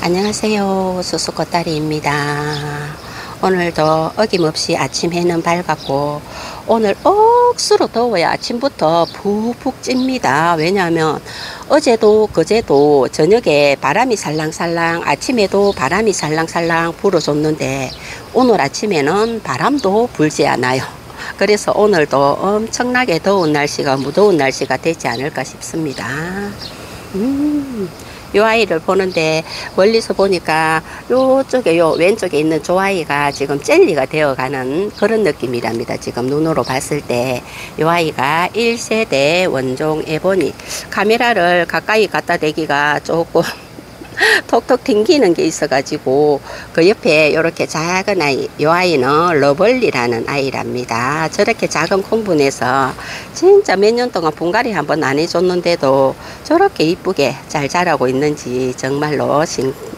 안녕하세요. 수수꽃다리입니다. 오늘도 어김없이 아침 해는 밝았고 오늘 억수로 더워요. 아침부터 푹푹 찝니다. 왜냐하면 어제도 그제도 저녁에 바람이 살랑살랑, 아침에도 바람이 살랑살랑 불어줬는데 오늘 아침에는 바람도 불지 않아요. 그래서 오늘도 엄청나게 더운 날씨가, 무더운 날씨가 되지 않을까 싶습니다. 요 아이를 보는데 멀리서 보니까 요쪽에, 요 왼쪽에 있는 조 아이가 지금 젤리가 되어가는 그런 느낌이랍니다. 지금 눈으로 봤을 때 요 아이가 1세대 원종 에보니. 카메라를 가까이 갖다 대기가 조금 톡톡 튕기는 게 있어가지고 그 옆에 이렇게 작은 아이, 이 아이는 러벌리라는 아이랍니다. 저렇게 작은 콩분에서 진짜 몇 년 동안 분갈이 한번 안 해줬는데도 저렇게 이쁘게 잘 자라고 있는지 정말로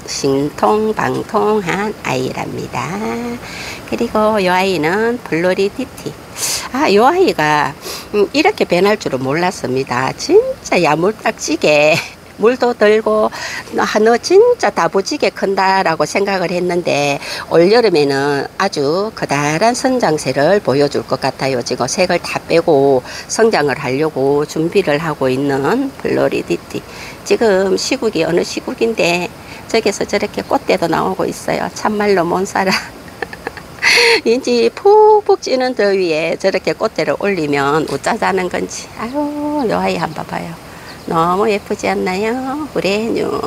신통방통한 아이랍니다. 그리고 이 아이는 플로리디티. 이 아이가 이렇게 변할 줄은 몰랐습니다. 진짜 야물딱지게 물도 들고 너 진짜 다부지게 큰다라고 생각을 했는데 올여름에는 아주 커다란 성장세를 보여줄 것 같아요. 지금 색을 다 빼고 성장을 하려고 준비를 하고 있는 플로리디티. 지금 시국이 어느 시국인데 저기서 저렇게 꽃대도 나오고 있어요. 참말로 못 살아. 인지 푹푹 찌는 더위에 저렇게 꽃대를 올리면 어쩌자는 건지. 아유, 요 아이 한번 봐봐요. 너무 예쁘지 않나요? 그래요.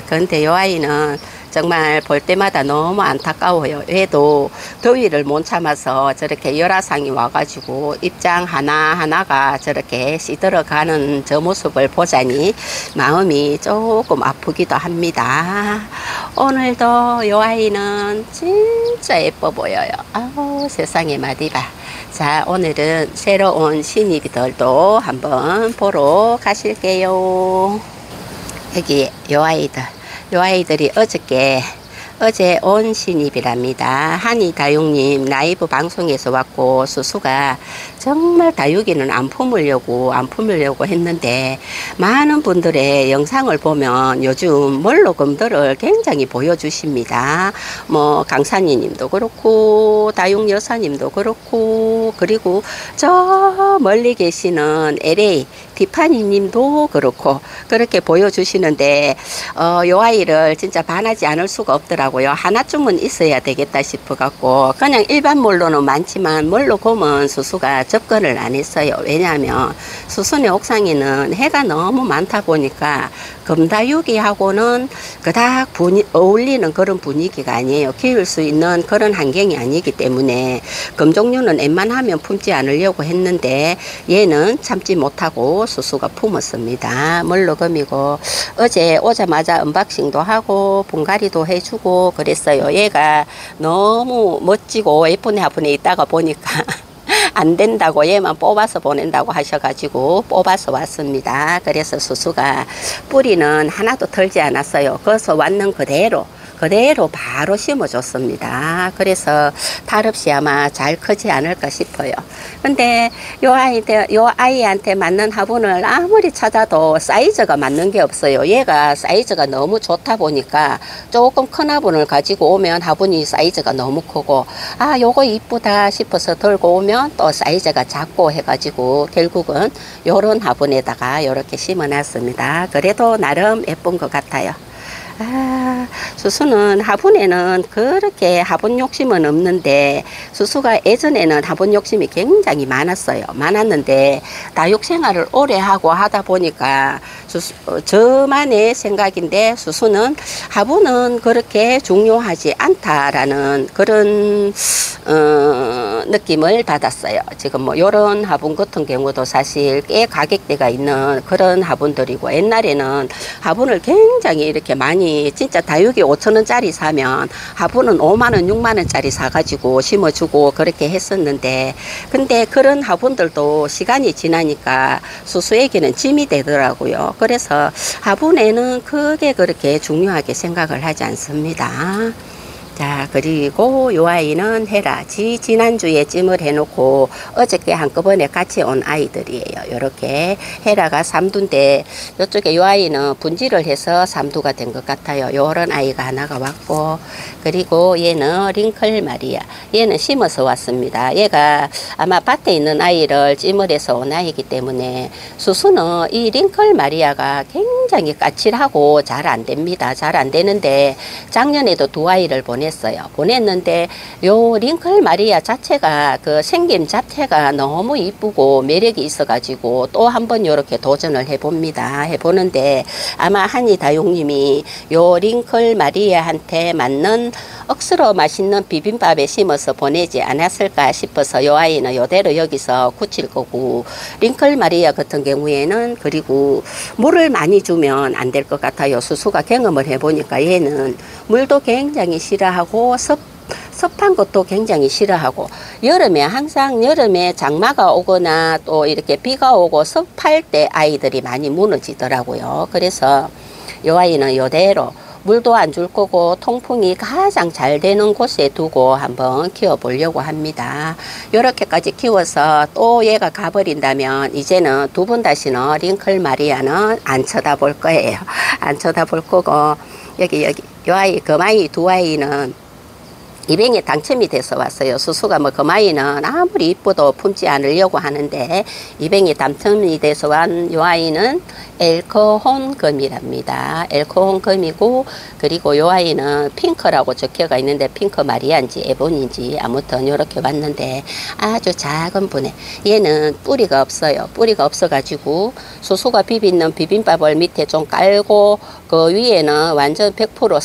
근데 요 아이는 정말 볼 때마다 너무 안타까워요. 얘도 더위를 못 참아서 저렇게 열화상이 와가지고 입장 하나하나가 저렇게 시들어가는 저 모습을 보자니 마음이 조금 아프기도 합니다. 오늘도 요 아이는 진짜 예뻐 보여요. 아우, 세상에 마디봐. 자, 오늘은 새로운 신입들도 한번 보러 가실게요. 여기 요 아이들이 어제 온 신입이랍니다. 한이 다육님 라이브 방송에서 왔고 수수가 정말 다육이는 안 품으려고 했는데 많은 분들의 영상을 보면 요즘 멀로금들을 굉장히 보여주십니다. 뭐 강산이 님도 그렇고 다육 여사님도 그렇고 그리고 저 멀리 계시는 LA 디파니 님도 그렇고 그렇게 보여주시는데 요 아이를 진짜 반하지 않을 수가 없더라고요. 하나쯤은 있어야 되겠다 싶어 갖고 그냥 일반 멀로는 많지만 멀로곰은 수수가 접근을 안 했어요. 왜냐하면 수수네 옥상에는 해가 너무 많다 보니까 금다육이하고는 그닥 어울리는 그런 분위기가 아니에요. 키울 수 있는 그런 환경이 아니기 때문에 금 종류는 웬만하면 품지 않으려고 했는데 얘는 참지 못하고 수수가 품었습니다. 멀로금이고 어제 오자마자 언박싱도 하고 분갈이도 해주고 그랬어요. 얘가 너무 멋지고 예쁘네 화분에 있다가 보니까 안 된다고 얘만 뽑아서 보낸다고 하셔가지고 뽑아서 왔습니다. 그래서 수수가 뿌리는 하나도 털지 않았어요. 거기서 왔는 그대로 바로 심어줬습니다. 그래서 탈 없이 아마 잘 크지 않을까 싶어요. 근데 요 아이한테 맞는 화분을 아무리 찾아도 사이즈가 맞는 게 없어요. 얘가 사이즈가 너무 좋다 보니까 조금 큰 화분을 가지고 오면 화분이 사이즈가 너무 크고 요거 이쁘다 싶어서 들고 오면 또 사이즈가 작고 해가지고 결국은 요런 화분에다가 요렇게 심어 놨습니다. 그래도 나름 예쁜 것 같아요. 수수는 화분에는 그렇게 화분 욕심은 없는데 수수가 예전에는 화분 욕심이 굉장히 많았는데 다육 생활을 오래 하고 하다 보니까 저만의 생각인데 수수는 화분은 그렇게 중요하지 않다라는 그런 느낌을 받았어요. 지금 뭐 요런 화분 같은 경우도 사실 꽤 가격대가 있는 그런 화분들이고 옛날에는 화분을 굉장히 이렇게 많이 진짜 다육이 5,000원짜리 사면 화분은 5만원 6만원짜리 사가지고 심어주고 그렇게 했었는데 근데 그런 화분들도 시간이 지나니까 수수에게는 짐이 되더라고요. 그래서 화분에는 크게 그렇게 중요하게 생각을 하지 않습니다. 자, 그리고 요 아이는 헤라. 지난주에 찜을 해놓고 어저께 한꺼번에 같이 온 아이들이에요. 요렇게 헤라가 삼두인데 요쪽에 요 아이는 분지를 해서 삼두가 된 것 같아요. 요런 아이가 하나가 왔고, 그리고 얘는 링클 마리아. 얘는 심어서 왔습니다. 얘가 아마 밭에 있는 아이를 찜을 해서 온 아이기 때문에 수수는 이 링클 마리아가 굉장히 까칠하고 잘 안 됩니다. 잘 안 되는데 작년에도 두 아이를 보냈는데 요 링클 마리아 자체가 그 생김 자체가 너무 이쁘고 매력이 있어 가지고 또 한번 요렇게 도전을 해보는데 아마 한이 다용님이 요 링클 마리아한테 맞는 억수로 맛있는 비빔밥에 심어서 보내지 않았을까 싶어서 요 아이는 요대로 여기서 굳힐 거고, 링클 마리아 같은 경우에는 그리고 물을 많이 주면 안 될 것 같아요. 수수가 경험을 해보니까 얘는 물도 굉장히 싫어하고 습한 것도 굉장히 싫어하고, 항상 여름에 장마가 오거나 또 이렇게 비가 오고 습할 때 아이들이 많이 무너지더라고요. 그래서 요 아이는 요대로 물도 안 줄 거고 통풍이 가장 잘 되는 곳에 두고 한번 키워 보려고 합니다. 요렇게까지 키워서 또 얘가 가버린다면 이제는 두 번 다시는 링클 마리아는 안 쳐다볼 거예요. 안 쳐다볼 거고, 여기 요 아이 금아이 두 아이는 입행에 당첨이 돼서 왔어요. 수수가 뭐 금아이는 아무리 이뻐도 품지 않으려고 하는데 입행에 당첨이 돼서 온 요 아이는 엘코혼 금이랍니다. 엘코혼 금이고, 그리고 요 아이는 핑크라고 적혀가 있는데 핑크 마리아인지 에본인지 아무튼 요렇게 왔는데 아주 작은 분에, 얘는 뿌리가 없어요. 뿌리가 없어 가지고 수수가 비비는 비빔밥을 밑에 좀 깔고 그 위에는 완전 100%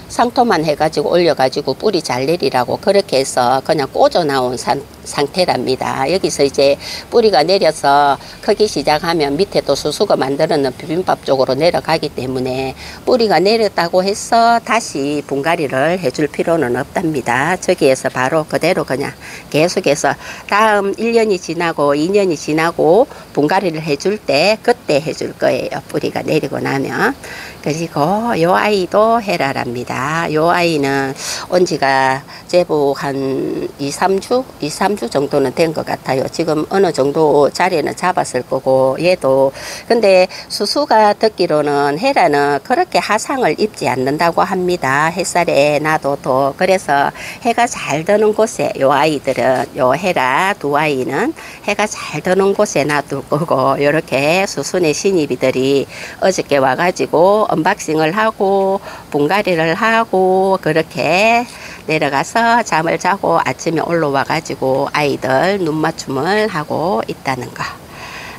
상토만 해가지고 올려가지고 뿌리 잘 내리라고 그렇게 해서 그냥 꽂아 나온 상태랍니다. 여기서 이제 뿌리가 내려서 크기 시작하면 밑에 또 수수가 만들어놓은 비빔밥 쪽으로 내려가기 때문에 뿌리가 내렸다고 해서 다시 분갈이를 해줄 필요는 없답니다. 저기에서 바로 그대로 그냥 계속해서 다음 1년이 지나고 2년이 지나고 분갈이를 해줄 때 그때 해줄 거예요. 뿌리가 내리고 나면. 그리고 요 아이도 헤라랍니다. 요 아이는 온 지가 제법 한 2, 3주 정도는 된 것 같아요. 지금 어느 정도 자리는 잡았을 거고, 얘도 근데 수수가 듣기로는 헤라는 그렇게 하상을 입지 않는다고 합니다. 햇살에 놔둬도. 그래서 해가 잘 드는 곳에 요 아이들은, 요 헤라 두 아이는 해가 잘 드는 곳에 놔둘 거고, 요렇게 수순의 신입이들이 어저께 와가지고 언박싱을 하고 분갈이를 하고 그렇게 내려가서 잠을 자고 아침에 올라와 가지고 아이들 눈 맞춤을 하고 있다는 거.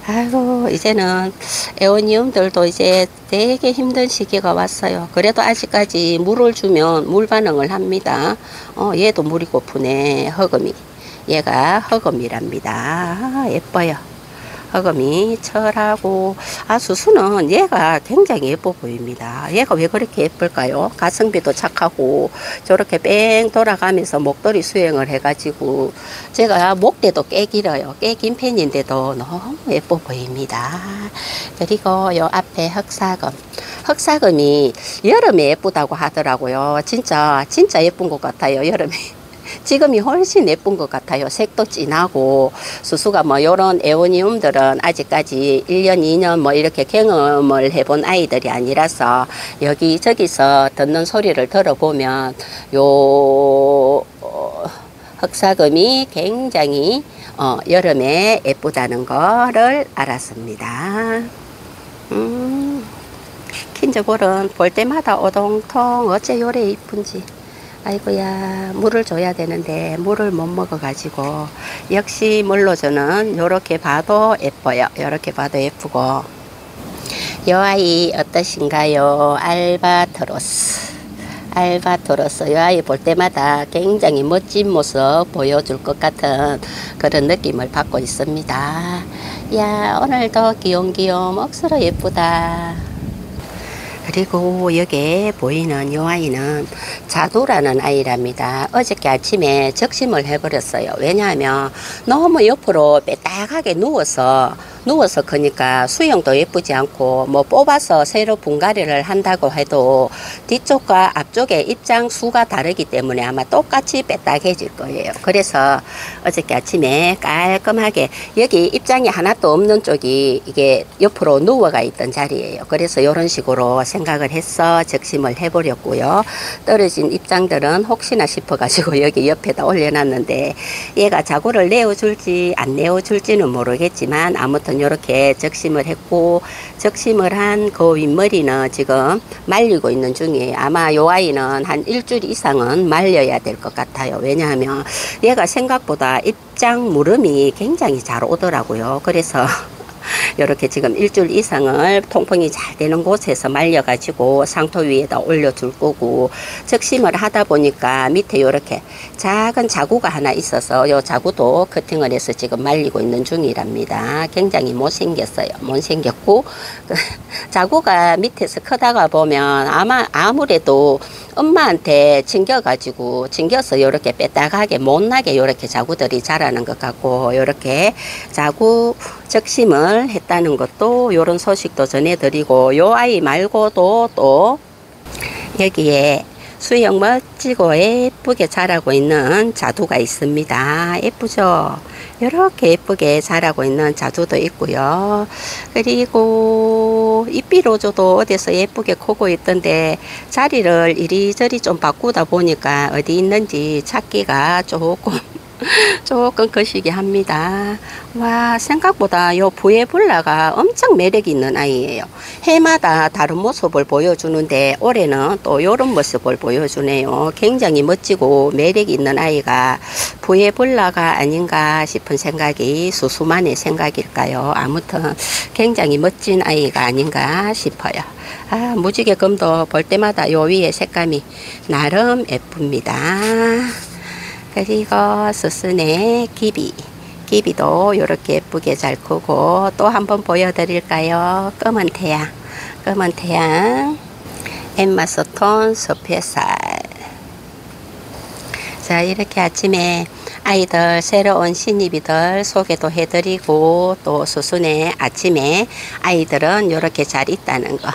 아이고, 이제는 에오니움들도 이제 되게 힘든 시기가 왔어요. 그래도 아직까지 물을 주면 물 반응을 합니다. 얘도 물이 고프네. 허금이. 얘가 허금이랍니다. 아, 예뻐요. 허금이 철하고, 수수는 얘가 굉장히 예뻐 보입니다. 얘가 왜 그렇게 예쁠까요? 가성비도 착하고 저렇게 뺑 돌아가면서 목도리 수행을 해가지고, 제가 목대도 꽤 길어요. 꽤 긴 편인데도 너무 예뻐 보입니다. 그리고 요 앞에 흑사금이 여름에 예쁘다고 하더라고요. 진짜 예쁜 것 같아요. 여름에 지금이 훨씬 예쁜 것 같아요. 색도 진하고, 수수가 뭐 요런 에오니움들은 아직까지 1년 2년 뭐 이렇게 경험을 해본 아이들이 아니라서 여기저기서 듣는 소리를 들어보면 요 흑사금이 굉장히 여름에 예쁘다는 거를 알았습니다. 킨저볼은 볼 때마다 오동통 어째 요래 이쁜지. 아이고야, 물을 줘야 되는데 물을 못 먹어 가지고, 역시 물로주는 요렇게 봐도 예뻐요. 요렇게 봐도 예쁘고. 요 아이 어떠신가요? 알바트로스. 요 아이 볼 때마다 굉장히 멋진 모습 보여줄 것 같은 그런 느낌을 받고 있습니다. 야, 오늘도 귀염귀염 억수로 예쁘다. 그리고 여기에 보이는 요 아이는 자두라는 아이랍니다. 어저께 아침에 적심을 해버렸어요. 왜냐하면 너무 옆으로 빼딱하게 누워서 누워서 크니까 수영도 예쁘지 않고 뭐 뽑아서 새로 분갈이를 한다고 해도 뒤쪽과 앞쪽의 입장 수가 다르기 때문에 아마 똑같이 빼딱해질 거예요. 그래서 어저께 아침에 깔끔하게 여기 입장이 하나도 없는 쪽이 이게 옆으로 누워가 있던 자리예요. 그래서 이런 식으로 생각을 해서 적심을 해버렸고요. 떨어진 입장들은 혹시나 싶어가지고 여기 옆에다 올려놨는데 얘가 자구를 내어줄지 안 내어줄지는 모르겠지만 아무튼 이렇게 적심을 했고, 적심을 한 그 윗머리는 지금 말리고 있는 중이에요. 아마 요 아이는 한 일주일 이상은 말려야 될 것 같아요. 왜냐하면 얘가 생각보다 입장 무름이 굉장히 잘 오더라고요. 그래서 이렇게 지금 일주일 이상을 통풍이 잘 되는 곳에서 말려가지고 상토 위에다 올려줄 거고, 적심을 하다 보니까 밑에 이렇게 작은 자구가 하나 있어서 이 자구도 커팅을 해서 지금 말리고 있는 중이랍니다. 굉장히 못생겼어요. 못생겼고 자구가 밑에서 크다가 보면 아무래도 엄마한테 챙겨서 이렇게 빼딱하게 못나게 이렇게 자구들이 자라는 것 같고, 이렇게 자구 적심을 했다는 것도 이런 소식도 전해드리고, 요 아이 말고도 또 여기에 수영 멋지고 예쁘게 자라고 있는 자두가 있습니다. 예쁘죠? 이렇게 예쁘게 자라고 있는 자두도 있고요. 그리고 잎비로조도 어디서 예쁘게 크고 있던데 자리를 이리저리 좀 바꾸다 보니까 어디 있는지 찾기가 조금 거시기 합니다. 와, 생각보다 요 부에볼라가 엄청 매력이 있는 아이예요. 해마다 다른 모습을 보여주는데 올해는 또 이런 모습을 보여주네요. 굉장히 멋지고 매력이 있는 아이가 부에볼라가 아닌가 싶은 생각이 수수만의 생각일까요. 아무튼 굉장히 멋진 아이가 아닌가 싶어요. 아, 무지개 금도 볼 때마다 요 위에 색감이 나름 예쁩니다. 그리고 수순의 기비도 이렇게 예쁘게 잘 크고, 또 한번 보여드릴까요? 검은 태양 엠마스톤 숲햇살. 자, 이렇게 아침에 아이들 새로운 신입이들 소개도 해드리고, 또 수순의 아침에 아이들은 이렇게 잘 있다는 거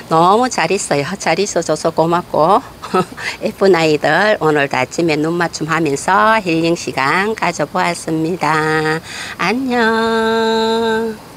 너무 잘 있어요. 잘 있어줘서 고맙고 예쁜 아이들 오늘도 아침에 눈 맞춤하면서 힐링 시간 가져보았습니다. 안녕.